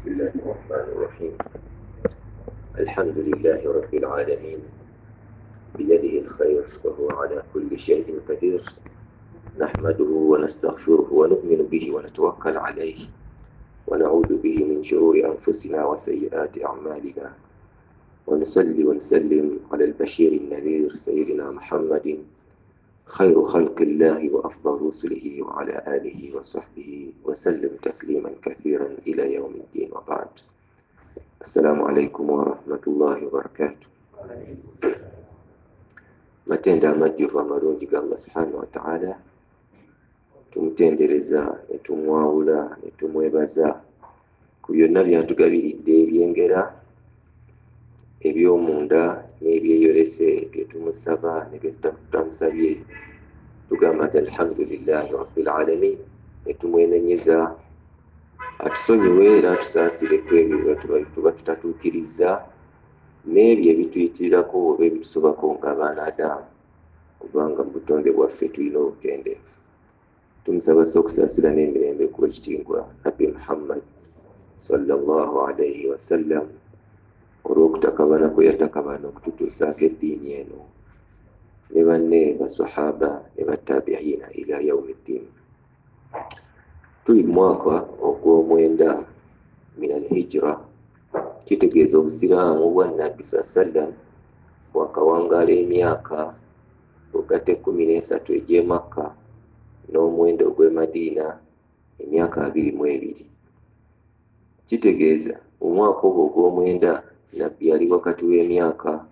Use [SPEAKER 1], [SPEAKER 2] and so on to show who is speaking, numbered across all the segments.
[SPEAKER 1] بسم الله الرحمن الرحيم. الحمد لله رب العالمين بيده الخير وهو على كل شيء قدير. نحمده ونستغفره ونؤمن به ونتوكل عليه ونعوذ به من شرور أنفسنا وسيئات أعمالنا ونصلي ونسلم على البشير النذير سيدنا محمد خير خلق الله وأفضل رسله وعلى آله وصحبه وسلم تسليما كثيرا إلى يوم الدين وبعد. السلام عليكم ورحمة الله وبركاته. Matenda amajjuvu amalungi ga Allah subhanahu wa ta'ala, tumutendereza ne tumwawula ne tumwebaza ku byonna byatugabiridde ebyengera eby'omunda n'ebyeyolese bye tumusaba ne bye tutamusabye. Tugamba nti alhamdulillahi rabbil alamin, ne tumwenenyeza atusonyiwe era atusaasire ku ebyo tuba tutatuukiriza n'ebyo ebituyitirako oba ebitusobako ng'abaana Adamu, kubanga mu butonde bwaffe tulina obutendeevu. Tumusaba okusaasira n'emirembe ku ekitiibwa Nabbi Muhammad sallallahu alayhi wa sallam olw'okutakabana kwe yatakabana okututuusaako eddiini eno ne banne basahaba ne battabiina ila yawmi ddiin. Tuli mu mwaka ogw'omwenda min al-hijra, kitegeeza obusiraamu bwa Nabbi sallam bwakawangaala emyaka ogatta 13 egy'e Makka n'omwenda ogw'e Madiina emyaka 22. Kitegeeza omwaka ogwo ogw'omwenda Nabbi yali wakati w'emyaka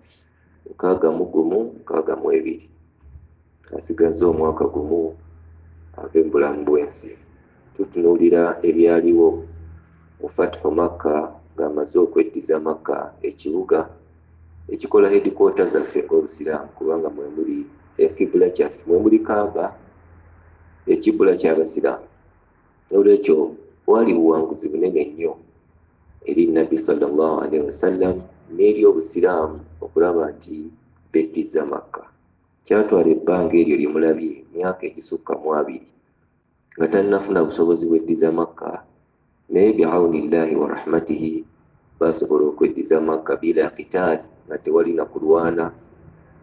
[SPEAKER 1] 61-62, asigaza omwaka gumu ave mu bulamu bw'ensi. Tutunuulira ebyaliwo mu Fathu Makka ng'amaze okweddiza Makka ekibuga ekikola headquarters zaffe ng'Obusiraamu, kubanga mwe muli ekibula kyaffe, mwe muli Kaaba, ekibula ky'Abasiraamu. Olwekyo wali buwanguzi bunene nnyo eri Nabbi sallallahu alaihi wasallam n'eri Obusiraamu okulaba nti beddiza Makka. Kyatwala ebbanga eryo limulabye myaka egisukka mu 2 nga tannafuna busobozi bweddiza Makka, naye bi'awnillahi wa rahmatihi basobola okweddiza Makka bila qitaal, nga tewali na kulwana.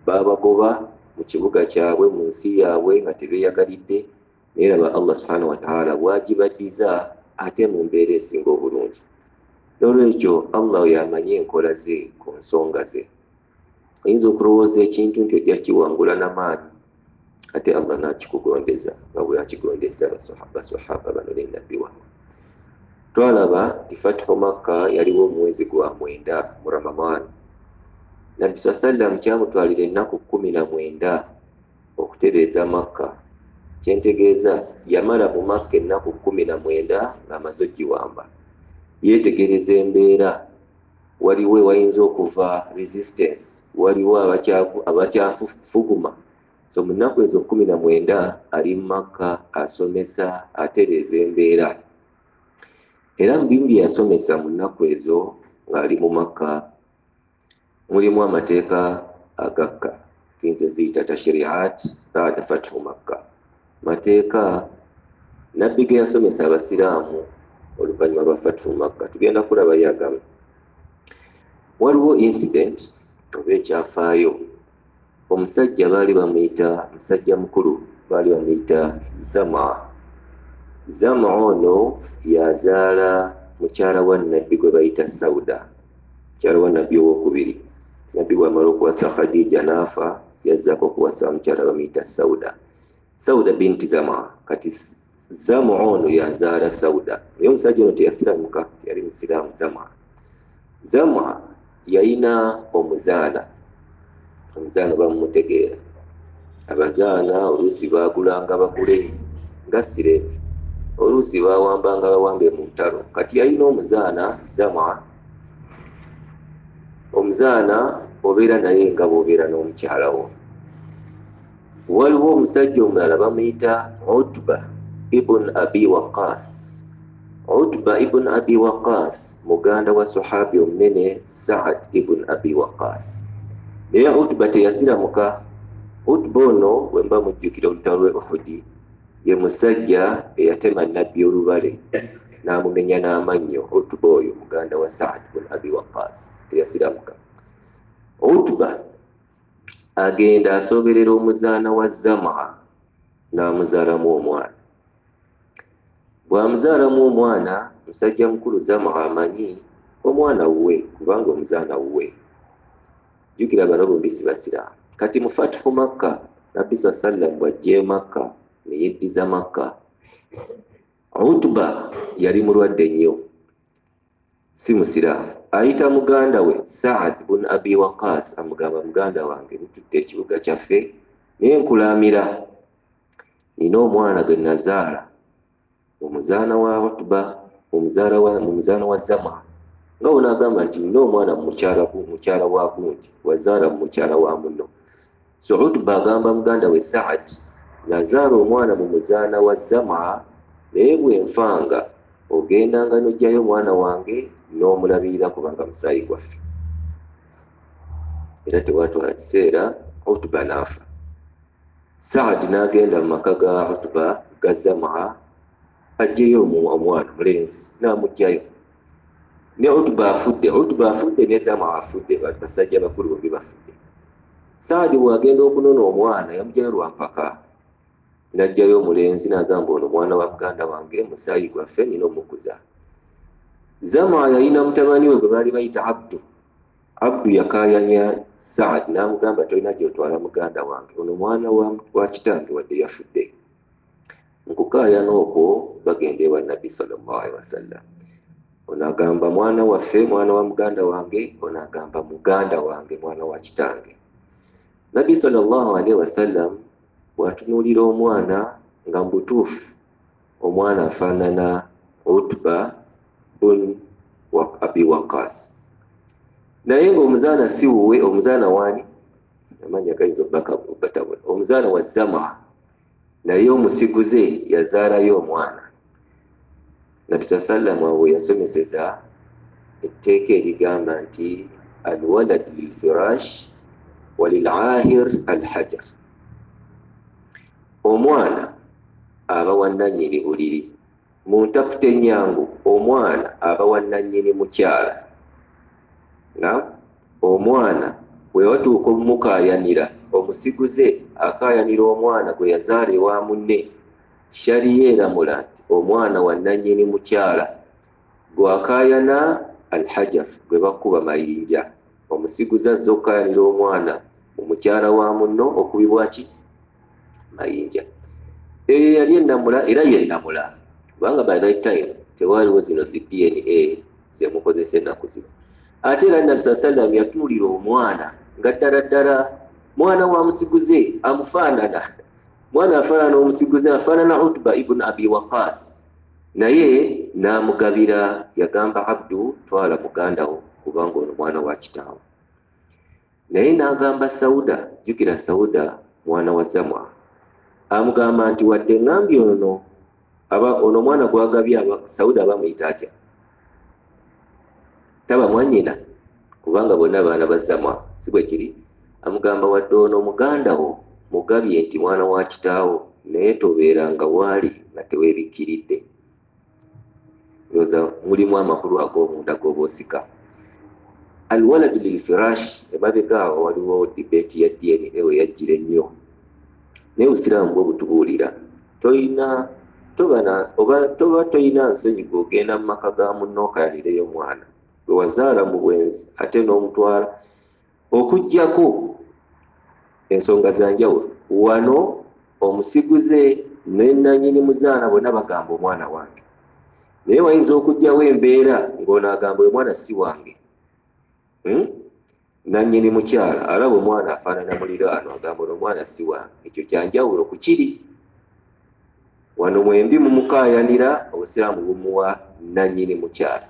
[SPEAKER 1] Baabagoba mu kibuga kyabwe mu nsi yaabwe nga tebeeyagalidde, naye laba Allah subhanahu wa ta'ala bwagibaddiza ate mu mbeera esinga obulungi. Olwekyo Allah yamanye enkola ze ku nsonga ze. Oyinza okulowooza ekintu nti ojja kiwangula n'amaanyi, ate Allah n'akikugondeza nga bwe yakigondeza basahaba bano ne Nabbi wano. Twalaba nti Fathu Makka yaliwo omwezi gwa 9 mu Ramadan. Nabbi sallam kyamutwalira ennaku 19 okutereeza Makka. Kyentegeeza yamala mu Makka ennaku 19 ng'amaze ogiwamba. Yeetegereza embeera, waliwo wayinza okuva resistance, waliwo abakyafuguma. So mu nnaku ezo 19 ali mu Makka asomesa, atereeza embeera. Era mu bimbi yasomesa mu nnaku ezo ng'ali mu Makka mulimu amateeka agakka, tuyinza ziyita tashri'at ba'da Fathu Makka. Mateeka Nabbi ge yasomesa Abasiraamu oluvannyuma lwa Fathu Makka. Tugenda kulaba yagamu. Waliwo incident oba ekyafaayo. Omusajja baali bamuyita, musajja mukulu baali bamuyita Zama ono yazaala mukyala wa Nabbi gwe bayita Sauda, mukyala wa Nabbi owokubiri. Nabbi bw'amala okuwasa Khadija n'afa, yazzaako okuwasa mukyala bamuyita Sauda binti Zama. Kati Zama ono yazaala Sauda, naye omusajja ono teyasiramuka, teyali musiraamu. Zama yalina omuzaana bamumutegeera. Abazaana oluusi baagulanga bagule nga sireevu, oluusi bawambanga bawambe mu ntalo. Kati yalina omuzaana Zama. Omuzaana obeera naye nga bw'obeera n'omukyala wo. Waliwo omusajja omulala bamuyita Utba ibn Abi Waqqas. Utba ibn Abi Waqqas muganda wa sahabi omunene Sa'd ibn Abi Waqqas. Naye Utba teyasiramuka. Utba ono bwemba mujjukira olutalo lw'e Uhud ye musajja eyatema Nabbi olubale n'amumenya n'amannyo Utuba oyo muganda wa Saad bin Abi Waqqas teyasiramuka. Utuba agenda asoberera omuzaana wa Zama n'amuzaalamu omwana. Bw'amuzaalamu omwana, musajja mukulu Zama amanyi omwana wuwe kubanga omuzaana wuwe. Jjukira bano bombi si basiraamu. Kati mu Fathu Makka, Nabbi sallam bw'ajja Makka ne yeddiza Makka, Utuba yali mulwadde nnyo, si musiraamu. Ayita muganda we Saad bin Abi Waqqas amugamba, muganda wange mututte ekibuga kyaffe naye nkulaamira, nina omwana gwe nazaala, omuzaana wa Utuba, omuzaana wa Zama. Nga bw'onaagamba nti nina omwana mukyala wa gundi, wazaala mu mukyala wa muno. So Utuba agamba muganda we Saad, nazaala omwana mu muzaana wa Zama, naye bwenfanga ogendanga n'ojjayo omwana wange n'omulabirira kubanga musaayi gwaffe. Era tewatwala kiseera Utuba n'afa. Saad n'agenda mu maka ga Utuba ga Zama aggyeyo omwana mulenzi n'amugjayo. Ne Utuba afudde ne Zama afudde, basajja bakulu bombi bafudde. Saadi bw'agenda okunona omwana yamugjayo lwa mpaka, n'aggyayo omulenzi n'agamba ono mwana wa muganda wange musaayi gwaffe nina omukuza. Zama yalina mutabani we gwe baali bayita Abdu yakaayanya Saad n'amugamba tolina gy'otwala muganda wange, ono mwana wa kitange wadde yafudde. Nkukaayana okwo bagenda ewa Nabbi sallallahu alaihi wasallam. Ono agamba mwana waffe, mwana wa muganda wange, ono agamba muganda wange, mwana wa kitange. Nabbi sallallahu alaihi wasallam bw'atunuulira omwana nga mbutuufu omwana afaanana Utuba bin Abi Waqqas. Naye ng'omuzaana si wuwe, omuzaana waani? Amanya gayinza okubatabula. Omuzaana wa Zama, naye omusiguze yazaalayo omwana. Nabbi sallam awo yasomeseza etteeka erigamba nti alwalad lilfirash walilahir alhajar. Omwana aba wa nannyini buliri. Mu ntaputa ennyangu omwana aba wa nannyini mukyala. Omwana bwe watuuka omukaayanira, omusiguze akaayanira omwana gwe yazaala ewa munne, shariya eramula nti omwana wa nannyini mukyala gw'akaayana alhajar, gwe bakuba mayinja. Omusiguze azza okukaayanira omwana mu mukyala wa munno okubibwa ki? Mayinja. Eyo yali ennamula era yennamula, kubanga by that time tewaaliwo zino zi DNA zemukozesa ennaku zino. Ate era Nabbi sallam yatunuulira omwana nga ddala ddala mwana wa musiguze amufaanana. Mwana afaanana omusiguze, afaanana Utuba ibn Abi Waqqas, naye n'amugabira, yagamba Abdu twala muganda wo kubanga ono mwana wa kitaawo. Naye n'agamba Sauda, jjukira Sauda mwana wa Zama, amugamba nti wadde ngambye ono mwana gwagabye Sauda bamuyita atya? Taba mwannyina kubanga bonna baana ba Zama, si bwe kiri? Amugamba wadde ono muganda wo mugabye nti mwana wa kitaawo, naye tobeeranga waali nga teweebikkiridde. Ndowooza mulimu amakulu ag'omunda g'oba osika. Alwaladu lilfirash, emabega awo waliwo dibeeti ya DNA we yajjira ennyo. Naye Obusiraamu bwo butubuulira toba toyina nsonyi gw'ogenda mu maka ga munno okayanireyo omwana gwe wazaala mu bwenzi ate n'omutwala, okuggyako ensonga za njawulo. Wano omusiguze ne nannyini muzaana bonna bagamba omwana wange, naye wayinza okugyawo embeera ng'onaagamba oyo mwana si wange. Nannyini mukyala alaba omwana afaanana muliraano, agamba ono omwana si wange. Ekyo kyanjawulo ku kiri. Wano mwembi mumukaayanira, Obusiraamu bumuwa nannyini mukyala.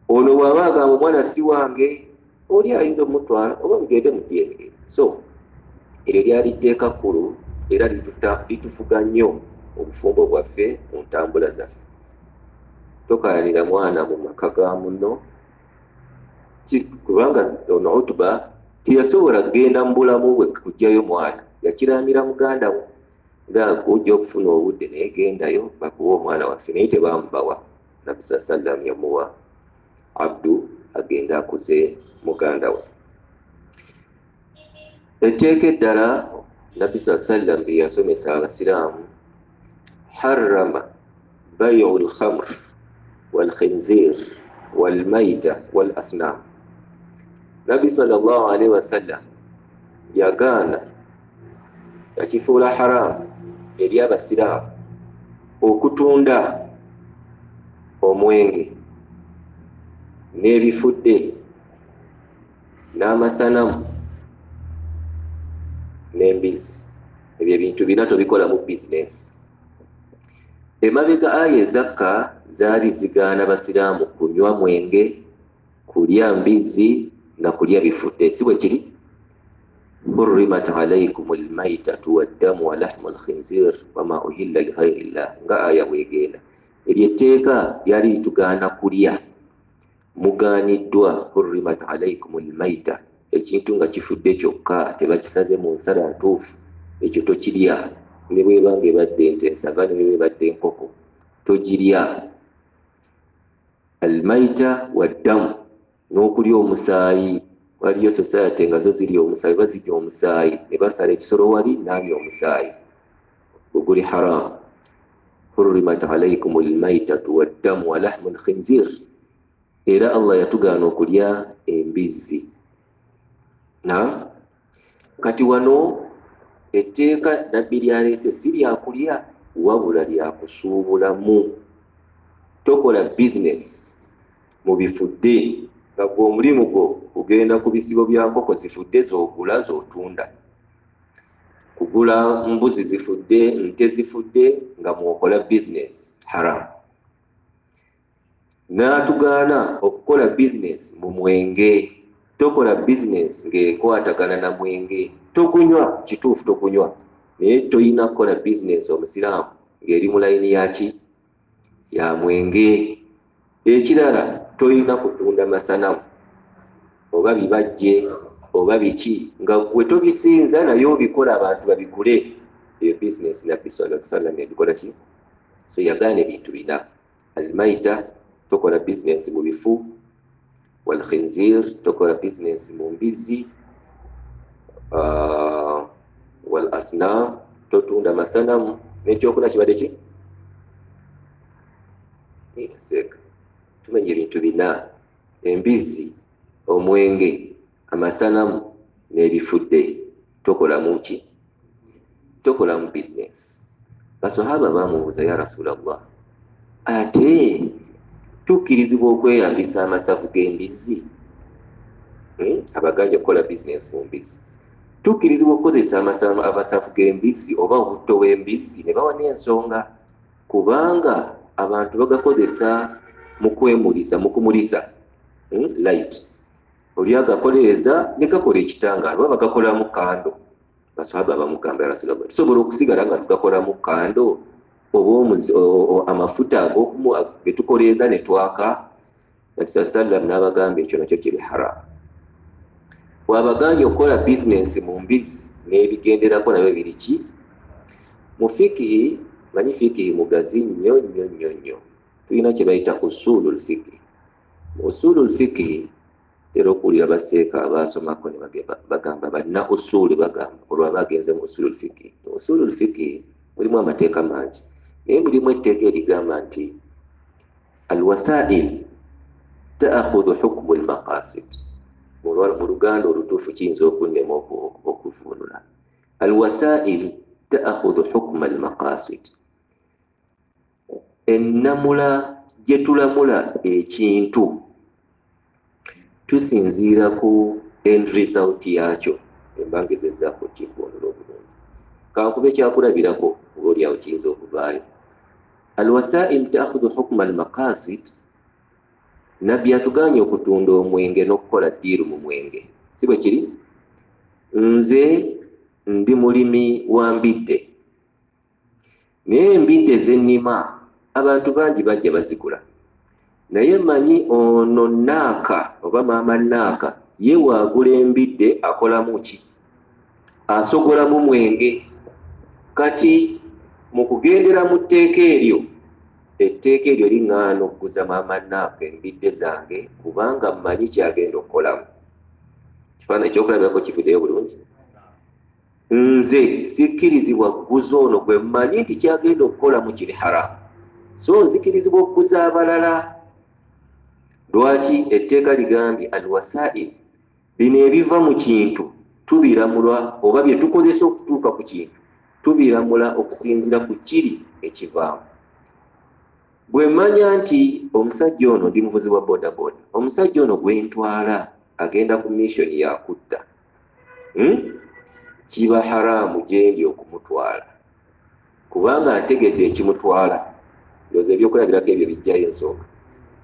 [SPEAKER 1] Ono bw'aba agamba omwana si wange, oli ayinza omutwala oba mugende mudyengere. So eryo lyali tteeka kkulu era litufuga nnyo obufumbo bwaffe mu ntambula zaffe. Tokaayanira mwana mu maka ga munno, kubanga ono Utuba teyasobola kugenda mu bulamu bwe kuggyayo mwana, yakiraamira muganda we. nga ojja okufuna obudde naye gendayo bakuwa omwana waffe, naye tebamubawa. Nabbi sallam yamuwa Abdu agenda akuze muganda we. Etteeka eddala Nabbi sallam bye yasomesa abasiraamu, harrama bayu lkhamr walkhinzir walmaita wal asnam. Nabbi sallallahu alaihi wasallam yagaana, yakifuula haramu eri abasiraamu okutunda omwenge n'ebifudde n'amasanamu n'embizi. Ebyo ebintu bina tobikola mu bizinesi. Emabega aya ezakka zaali zigaana basiraamu kunywa mwenge, kulya mbizi na kulya bifudde. Si bwe kiri? hurrimat alaykum almaytatu waddamu wa lahmu alkhinzir wama uhilla lighayri llah, nga aya bwegenda. Eryo etteeka lyali litugaana kulya, mugaaniddwa hurrimat alaykum almayta, ekintu nga kifudde kyokka tebakisaze mu nsala ntuufu, ekyo tokirya. Ne bwebanga ebadde ente ensava, ne bwebadde enkoko togirya. Almayta waddamu, n'okulya omusaayi. Waliyo society nga zo zirya omusaayi, bazirya omusaayi ne basala ekisolo wali n'alya omusaayi, oguli haramu. hurrimat alaykum almaytatu waddamu wa lahmu alkhinzir, era Allah yatugaana okulya embizzi. Kati wano etteeka Nabbi lyaleese si lyakulya wabula lyakusuubulamu. Tokola bizinesi mu bifudde nga gwe omulimu gwo kugenda ku bisibo bya nkoko zifudde z'ogula z'otunda, kugula mbuzi zifudde, nte zifudde, nga mwokola bizinesi haramu. N'atugaana okukola bizinesi mu mwenge. Tokola bizinesi ng'ekwatagana na mwenge. Togunywa, kituufu togunywa, naye toyina kukola bizinesi omusiraamu ng'eri mu layini yaki? Ya mwenge. Ekirala, toyina kutunda masanamu oba bibajje oba biki nga gwe tobisinza naye obikola abantu babigule. Eyo bizinesi Nabbi sallallahu alaihi wasallam ebikola ki? So yagaana ebintu bina. Almaita, tokola bizinesi mu bifu. Walkhinzir, tokola bizinesi mu mbizi. Wal asnam, totunda masanamu. N'ekyokulya kibadde ki? Seka tumenya ebintu bina: embizi, omwenge, amasanamu n'ebifudde. Tokola muki? Tokola mu bizinesi. Basahaba bamubuuza, ya Rasulallah, ate tukkirizibwa okweyambisa amasavu g'embizi? Abaganja okukola bizinesi mu mbizi. Tukkirizibwa okukozesa amasavu g'embizi oba obutto bw'embizi? Ne bawa n'ensonga, kubanga abantu bagakozesa mu kwemulisa, mu kumulisa light. Oli agakoleeza ne gakola ekitangaala, oba bagakolamu kando. Basahaba bamugamba, ya Rasulallah, tusobola okusigala nga tugakola mu kando oba amafuta ge tukoleeza ne twaka? Nabbi sallam n'abagamba ekyo nakyo kiri haramu. Bw'abaganja okukola bizinesi mu mbizi n'ebigenderako nabyo biri ki? Mu fikihi, manyi fikihi mugazi nnyo nnyo nnyo nnyo. Tulina kye bayita usulul fikihi. Mu usulul fikihi era okuwulira baseeka abaasomako ne bagamba balina usuli, bagamba olwa bagenze mu usulul fikihi. Mu usulul fikihi mulimu amateeka mangi, naye mulimu etteeka erigamba nti alwasail taakhudhu hukmu almaqasid. Mu luganda olutuufu kiyinza okunnema okuvunula. Alwasail taakhudhu hukma almaqasid. Ennamula gye tulamula ekintu tusinziira ku end result yakyo. Embangezezzaako kivunula obulungi. Kankube kyakulabirako ng'olyawo kiyinza okuvaayo. Alwasail taakhudhu hukma almaqasid, Nabbi atuganye okutunda omwenge n'okukola ddiiru mu mwenge. Si bwe kiri? Nze ndi mulimi wa mbidde, naye embidde zennima abantu bangi bajja bazigula, naye manyi ono Naaka oba maama Naaka ye waagula embidde akolamu ki? Asogolamu mwenge. kati mu kugendera mu tteeka eryo, etteeka eryo liŋŋaana okuguza maama Naaka embidde zange kubanga mmanyi kyagenda okukolamu. Kifaananyi ekyokulabirako kivuddeyo bulungi. Nze sikkirizibwa kuguza ono gwe mmanyi nti kyagenda okukolamu kiri haramu, so nzikirizibwa okuguza abalala. Lwaki? Etteeka ligambye alwasail, bino ebiva mu kintu tubiramula, oba bye tukozesa okutuuka ku kintu tubiramula okusinziira ku kiri ekivaamu. Bwe mmanya nti omusajja ono ndi muvuzi wa bodaboda, omusajja ono gwe ntwala agenda ku mission ya kutta, kiba haramu gye ndi okumutwala kubanga ntegedde ekimutwala. Ndowooza ebyokulabirako ebyo bijjayo ensonga.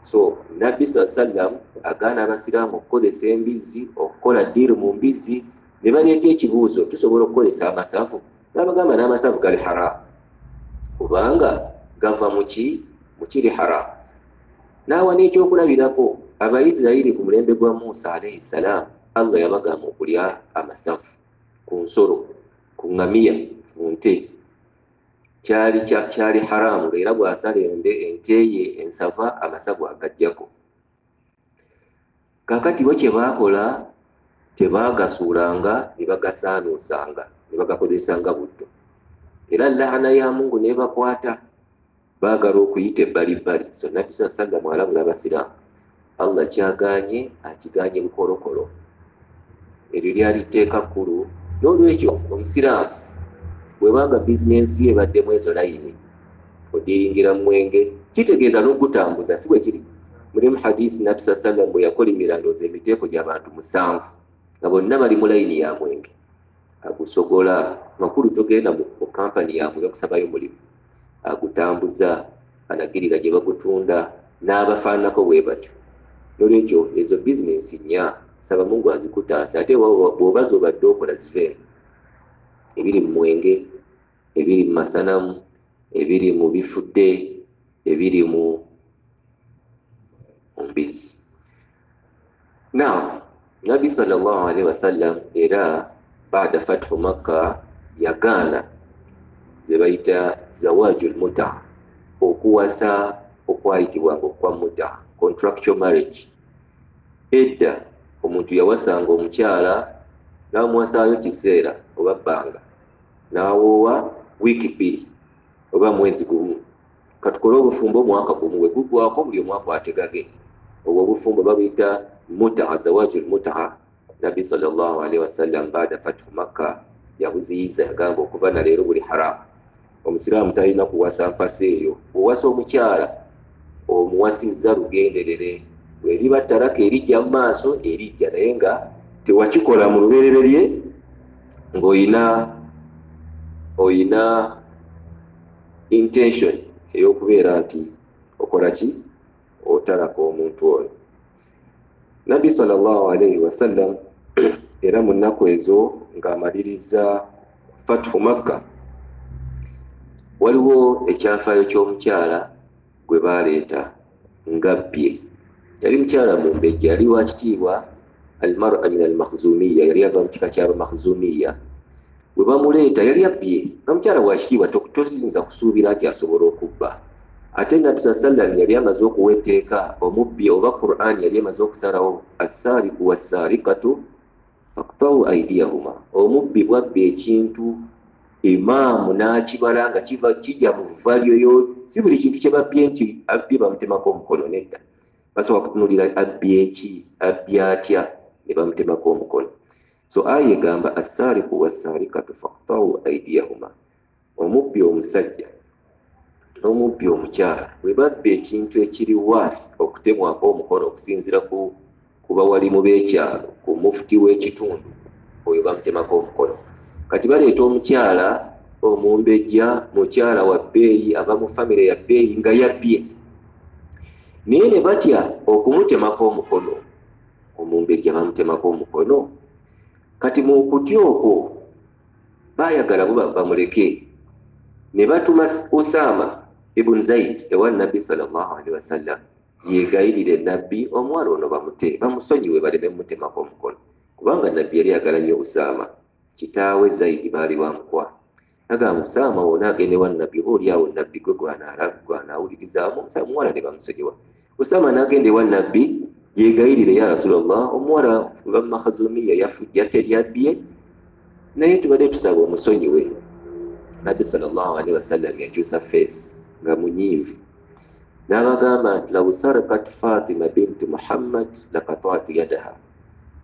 [SPEAKER 1] So Nabbi sallam agaana abasiraamu okukozesa embizzi, okukola ddiiru mu mbizzi. Ne baleeta ekibuuzo, tusobola okukozesa amasavu? N'abagamba n'amasavu gali haramu kubanga gava mu kiri haramu. N'awa n'ekyokulabirako, Abayisirayiri ku mulembe gwa Musa alayhi salaam, Allah yabagamba okulya amasavu ku nsolo, ku ŋŋamiya, ku nte. Kyali haramu, era bw'asala ente ye ensava amasavu agajjako. Kaakati bo kye baakola, tebaagasuulanga ne bagasaanuusanga, ne bagakozesanga buddo. Era laana ya Mungu n'ebakwata, baagala okuyita ebbalibbali. So Nabbi sallam alabula abasiraamu, Allah kyagaanye akigaanye bukolokolo. Eryo lyali tteeka kkulu. N'olwekyo omusiraamu bwebanga bizinensi ye ebaddemu ezo layini, odiringira mu mwenge, kitegeeza n'ogutambuza si bwe kiri. Mulimu hadisi Nabbi sallam bwe yakolimira ndowooza emiteeko gy'abantu 7 nga bonna bali mu layini ya mwenge, agusogola. Makulu togenda mu kampani yaabwe okusabayo mulimu, agutambuza, alagirira gye bagutunda, n'abafaanako bwe batyo. N'olwekyo ezo bizinensi nnya saba Mungu azikutaasa, ate bw'oba z'obadde okola ziveera, ebiri mu mwenge, ebiri mu masanamu, ebiri mu bifudde, ebiri mu mbizzi. Now Nabbi sallallahu alaihi wasallam era baada fathu Makka yagaana ze bayita zawajul muta, okuwasa okwayitibwanga okwa muta, contractual marriage. Edda omuntu yawasanga omukyala n'amuwasaayo kiseera oba bbanga, n'awoowa wiiki 2 oba mwezi gumu. Katukole obufumbo omwaka gumu, we gugwako buli omu akwate. Obwo obufumbo babuyita muta, zawajul muta. Nabbi sallallahu alaihi wasallam baada fathu Makka yabuziyiza, yagamba okuva na leero buli haramu. Omusiraamu talina kuwasa mpasa eyo. Owasa omukyala omuwasizza lugenderere, bweriba ttaraka erijja mu maaso erijja, naye nga tewakikola mu lubereberye ng'oyina intention ey'okubeera nti okola ki, otalaka omuntu oyo. Nabbi sallallahu alaihi wasallam era mu nnaku ezo ng'amaliriza fathu Makka, waliwo ekyafaayo ky'omukyala gwe baaleeta ngabbye. Yali mukyala mumbejja, yali wa kitiibwa almar'a min almakhzumiya, yali ava mu kika ky'abamakhzumiya. Bwe bamuleeta yali abbye, nga mukyala wa kitiibwa, toyinza kusuubira nti asobola okubba. Ate Nabbi sallam yali amaze okuwa etteeka, omubbi oba Qur'an yali amaze okusalawo, as-saariqu was-saariqatu faqta'u aydiyahuma. Omubbi bw'abba ekintu, imaamu n'akibala nga kijja mu vva lyoyo, si buli kintu kye babbye nti abbye bamutemako omukono, nedda. Basooka kutunuulira abbye ki, abbye atya, ne bamutemako omukono. So aya egamba as-saariqu was-saariqatu faqta'u aydiyahuma. Omubbi omusajja n'omubbi omukyala bwe babba ekintu ekiri waafi okutemwako omukono okusinziira ku bawalimu b'ekyalo, ku mufuti w'ekitundu, oyo bamutemako omukono. Kati baleeta omukyala omumbejja, mukyala wa bbeeyi, ava mu famire ya bbeeyi nga yabbye, naye ne batya okumutemako omukono. Omumbejja bamutemako omukono. Kati mu kutya okwo baayagala bamuleke, ne batuma Usaama ibn Zaid ewa Nabbi sallallahu alaihi wasallam yegayirire Nabbi omuwala ono bamusonyiwe baleme mutemako omukono, kubanga Nabbi yali ayagala nnyo Usaama. Kitaawe Zaidi baali bamukwa. agamba Usaama wona agende wa nabbi oli awo nabbi gwe gwanaawulirizaamu omuwala ne bamusojewa. Usaama n'agende wa nabbi yegayirire ya Rasulullah, omuwala wa Makhzumiya yateryabye naye tubadde tusaba omusonyiwe. Nabbi sallallahu alaihi wasallam yakyusa face nga munyiivu n'abagamba nti law sarakat Fatima bintu Muhammad laqata'tu yadaha,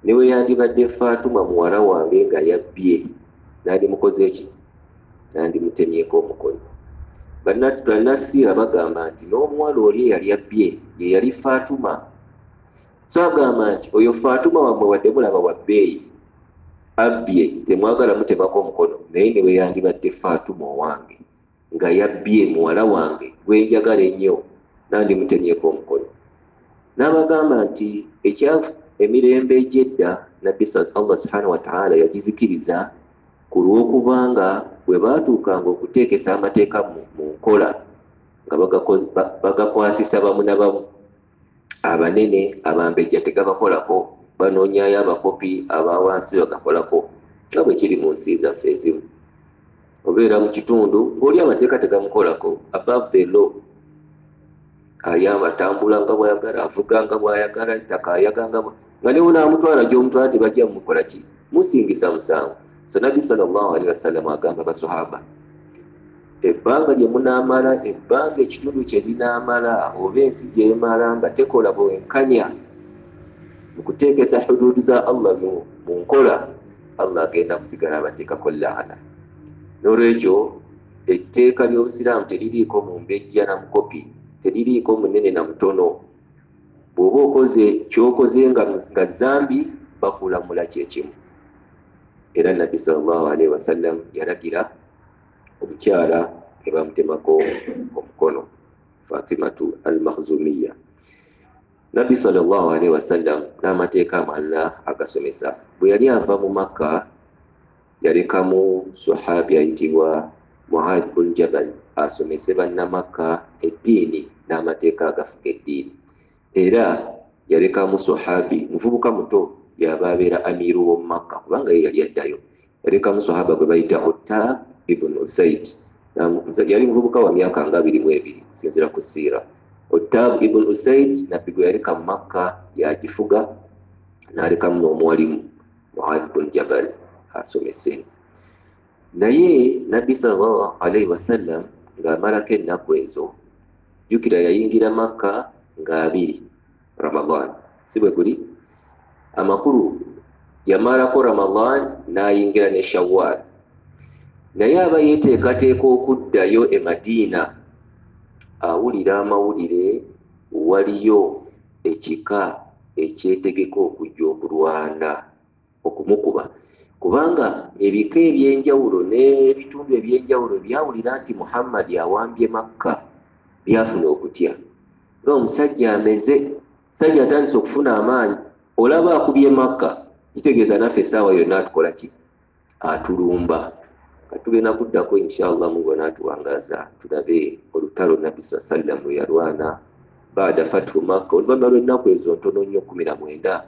[SPEAKER 1] newe yandibadde Fatuma muwala wange nga yabbye nandimukoze ki, nandimutemyeko omukono. Bannasiira bagamba nti n'omuwala oli eyali abbye ye yali Fatuma. So agamba nti oyo Fatuma wammwe wadde mulaba wa bbeeyi abbye temwagala mutemako omukono, naye newe yandibadde Fatuma owange nga yabbye muwala wange gwenjagala ennyo nandimutemyeko omukono. N'abagamba nti ekyavu emirembe egy'edda Nabbi Allah subhanahu wa ta'ala yagizikiriza ku lw'okubanga bwe baatuukanga okuteekesa amateeka mu nkola nga bagakwasisa bamu na bamu, abanene abambejja tegabakolako, banoonyayo abakopi abawansi bagakolako, nga bwe kiri mu nsi zaffe ezimu. Obeera mu kitundu ng'oli amateeka tegamukolako, above the law, ayamba atambula nga bw'ayagala, avuga nga bw'ayagala, ettaka ayaga nga ne unaamutwala gy'omutwala tebajja mukola ki, musingisa musango. So Nabbi sallallahu alaihi wasallam agamba basahaba, ebbanga lye munaamala, ebbanga ekitundu kye linaamala oba ensi gy'emala nga tekola bwenkanya mu kuteekesa huduudi za Allah mu nkola, Allah agenda kusigala abateekako laana. N'olwekyo etteeka ly'Obusiraamu teririiko mumbejja na mukopi, teririiko munene na mutono. Bw'oba okoze ky'okoze nga zambi, bakulamula kyekimu. Era Nabbi sallallahu alaihi wasallam yalagira omukyala ne bamutemako omukono, Fatimatu al-Makhzumiya. Nabbi sallallahu alaihi wasallam n'amateeka amalala agasomesa. Bwe yali ava mu Makka yalekamu sahabi ayitibwa Mu'adh bin Jabal asomese bannamakka eddiini n'amateeka agafuga eddiini. Era yalekamu sahabi muvubuka muto yaba abeera amiru w'omu Makka kubanga ye yali addayo. Yalekamu sahaba gwe bayita Uttab ibn Usaid, yali muvubuka wa myaka nga 22 sinzira ku siira. Uttab ibn Usaid nabbi gwe yaleka mu Makka yagifuga, n'alekamu n'omuwalimu Mu'adh bin Jabal asomese. Naye Nabbi sallallahu alaihi wasallam ng'amalako ennaku ezo, jjukira yayingira Makka nga 2 Ramadan, si bwe guli? Amakulu yamalako Ramadan n'ayingira ne Shawwal. Naye aba yeteekateeka okuddayo e Madiina, awulira amawulire waliyo ekika ekyetegeka okujja okulwana okumukuba, kubanga ebika ebyenjawulo n'ebitundu ebyenjawulo byawulira nti Muhammad awambye Makka, byafuna okutya. Nga omusajja ameze, musajja atandise okufuna amaanyi, olaba akubye Makka, kitegeeza naffe essaawa yonna atukola ki? Atulumba. Katugenda kuddako inshallah Mungu anaatuwangaaza tulabe olutalo Nabbi sallallahu alaihi wasallam lwe yalwana baada fathu Makka. Oluvannyuma lw'ennaku ezo ntono nnyo 19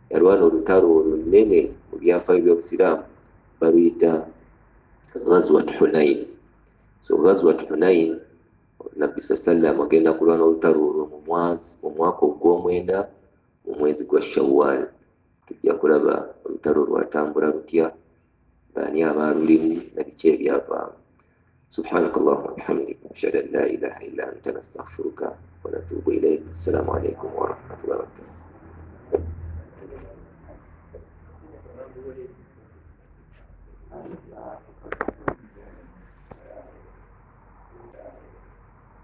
[SPEAKER 1] yalwana olutalo olunene mu byafaayo by'Obusiraamu baluyita Ghazwat Hunain. So Ghazwat Hunain Nabbi sallallahu alaihi wasallam agenda kulwana olutalo olwo mu mwaka ogw'omwenda mu mwezi gwa Shawwal. Tujja kulaba olutalo lwatambula lutya, bani abalulimu na biki ebyavaamu. Subhanakallahumma wa bihamdika ashhadu an la ilaha illa anta nastaghfiruka wa natubu ilayk. Assalamu alaikum wa rahmatullahi wa barakatuh.